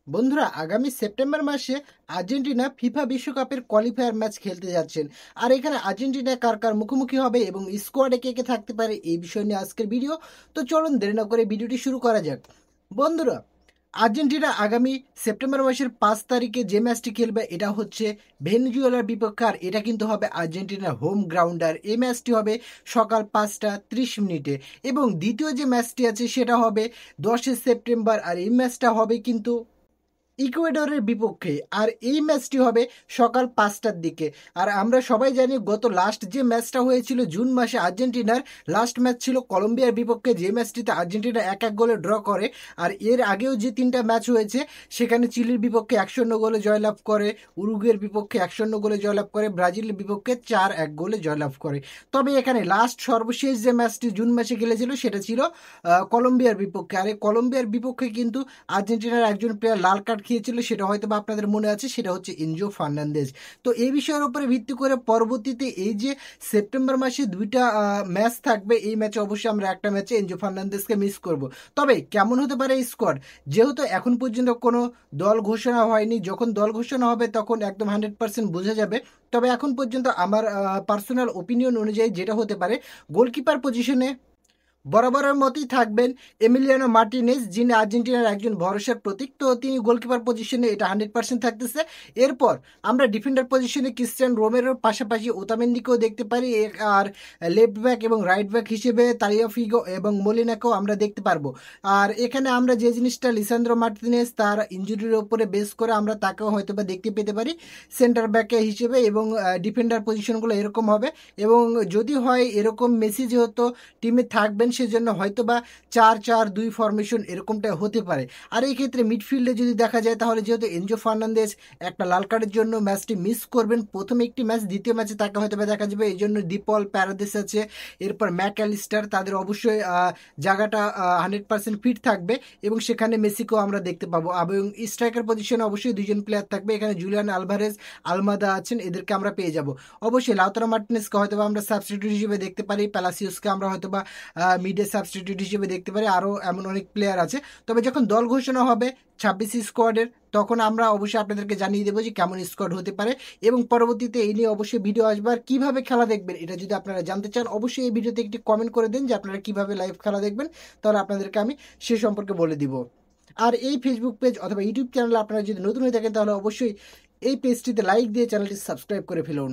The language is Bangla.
বন্ধুরা, আগামী সেপ্টেম্বর মাসে আর্জেন্টিনা ফিফা বিশ্বকাপের কোয়ালিফায়ার ম্যাচ খেলতে যাচ্ছেন। আর এখানে আর্জেন্টিনা কার কার মুখোমুখি হবে এবং স্কোয়াডে কে কে থাকতে পারে এই বিষয় নিয়ে আজকের ভিডিও। তো চলুন দেরি না করে ভিডিওটি শুরু করা যাক। বন্ধুরা, আর্জেন্টিনা আগামী সেপ্টেম্বর মাসের 5 তারিখে যে ম্যাচটি খেলবে এটা হচ্ছে ভেনেজুয়েলার বিপক্ষে। আর এটা কিন্তু হবে আর্জেন্টিনার হোম গ্রাউন্ডার। এই ম্যাচটি হবে সকাল 5টা 30 মিনিটে। এবং দ্বিতীয় যে ম্যাচটি আছে সেটা হবে 10 সেপ্টেম্বর। আর এই ম্যাচটা হবে কিন্তু ইকুয়েডরের বিপক্ষে। আর এই ম্যাচটি হবে সকাল 5টার দিকে। আর আমরা সবাই জানি গত লাস্ট যে ম্যাচটা হয়েছিল জুন মাসে আর্জেন্টিনার লাস্ট ম্যাচ ছিল কলম্বিয়ার বিপক্ষে, যে ম্যাচটিতে আর্জেন্টিনা 1-1 গোলে ড্র করে। আর এর আগেও যে 3টা ম্যাচ হয়েছে সেখানে চিলির বিপক্ষে 1-0 গোলে জয়লাভ করে, উরুগুয়ের বিপক্ষে 1-0 গোলে জয়লাভ করে, ব্রাজিলের বিপক্ষে 4-1 গোলে জয়লাভ করে। তবে এখানে লাস্ট সর্বশেষ যে ম্যাচটি জুন মাসে খেলেছিল সেটা ছিল কলম্বিয়ার বিপক্ষে। আর এই কলম্বিয়ার বিপক্ষে কিন্তু আর্জেন্টিনার একজন প্লেয়ার লাল কার্ড খেয়েছিল, সেটা হয়তো বা আপনাদের মনে আছে, সেটা হচ্ছে এনজো ফার্নান্দেজ। তো এই বিষয়ের উপরে ভিত্তি করে পরবর্তীতে এই যে সেপ্টেম্বর মাসে 2টা ম্যাচ থাকবে, এই ম্যাচে অবশ্যই আমরা একটা ম্যাচে এনজো ফার্নান্দেজকে মিস করব। তবে কেমন হতে পারে এই স্কোয়াড, যেহেতু এখন পর্যন্ত কোনো দল ঘোষণা হয়নি, যখন দল ঘোষণা হবে তখন একদম 100% বোঝা যাবে। তবে এখন পর্যন্ত আমার পার্সোনাল ওপিনিয়ন অনুযায়ী যেটা হতে পারে, গোলকিপার পজিশনে বরাবরের মতোই থাকবেন এমিলিয়ানো মার্টিনেজ, যিনি আর্জেন্টিনার একজন ভরসার প্রতীক। তো তিনি গোলকিপার পজিশনে এটা 100% থাকতেছে। এরপর আমরা ডিফেন্ডার পজিশনে ক্রিস্টিয়ান রোমেরোর পাশাপাশি ওতামেন্দিকেও দেখতে পারি। আর লেফট ব্যাক এবং রাইট ব্যাক হিসেবে তালিয়াফিগো এবং মলিনাকেও আমরা দেখতে পারবো। আর এখানে আমরা যে জিনিসটা, লিসান্দ্রো মার্টিনেজ তার ইনজুরির ওপরে বেস করে আমরা তাকেও হয়তো বা দেখতে পেতে পারি সেন্টার ব্যাকে হিসেবে। এবং ডিফেন্ডার পজিশনগুলো এরকম হবে। এবং যদি হয় এরকম, মেসি যেহেতু টিমে থাকবেন সেজন্য হয়তো বা 4-4-2 ফরমেশন এরকমটা হতে পারে। আর এই ক্ষেত্রে মিডফিল্ডে যদি দেখা যায়, তাহলে যেহেতু এনজো ফার্নান্দেজ একটা লাল কার্ডের জন্য ম্যাচটি মিস করবেন, প্রথম একটি ম্যাচ, দ্বিতীয় ম্যাচে তাকে হয়তো বা দেখা যাবে, এই জন্য ডিপল প্যারাদেস আছে, এরপর ম্যাকঅ্যালিস্টার, তাদের অবশ্যই জায়গাটা 100% ফিট থাকবে এবং সেখানে মেসিকেও আমরা দেখতে পাবো। এবং স্ট্রাইকার পজিশনে অবশ্যই 2জন প্লেয়ার থাকবে, এখানে জুলিয়ান আলভারেজ, আলমাদা আছেন, এদেরকে আমরা পেয়ে যাব। অবশ্যই লাউতারো মার্টিনেজকে হয়তো বা আমরা সাবস্টিটিউট হিসেবে দেখতে পারি, প্যালাসিওসকে আমরা হয়তো বা মিডে সাবস্টিটিউট হিসেবে দেখতে পারি, আরও এমন অনেক প্লেয়ার আছে। তবে যখন দল ঘোষণা হবে 26 স্কোয়াডের, তখন আমরা অবশ্যই আপনাদেরকে জানিয়ে দেবো যে কেমন স্কোয়াড হতে পারে। এবং পরবর্তীতে এই নিয়ে অবশ্যই ভিডিও আসবে। আর কীভাবে খেলা দেখবেন এটা যদি আপনারা জানতে চান, অবশ্যই এই ভিডিওতে একটি কমেন্ট করে দিন যে আপনারা কীভাবে লাইভ খেলা দেখবেন, তাহলে আপনাদেরকে আমি সে সম্পর্কে বলে দিব। আর এই ফেসবুক পেজ অথবা ইউটিউব চ্যানেলে আপনারা যদি নতুন হয়ে থাকেন, তাহলে অবশ্যই এই পেজটিতে লাইক দিয়ে চ্যানেলটি সাবস্ক্রাইব করে ফেলুন।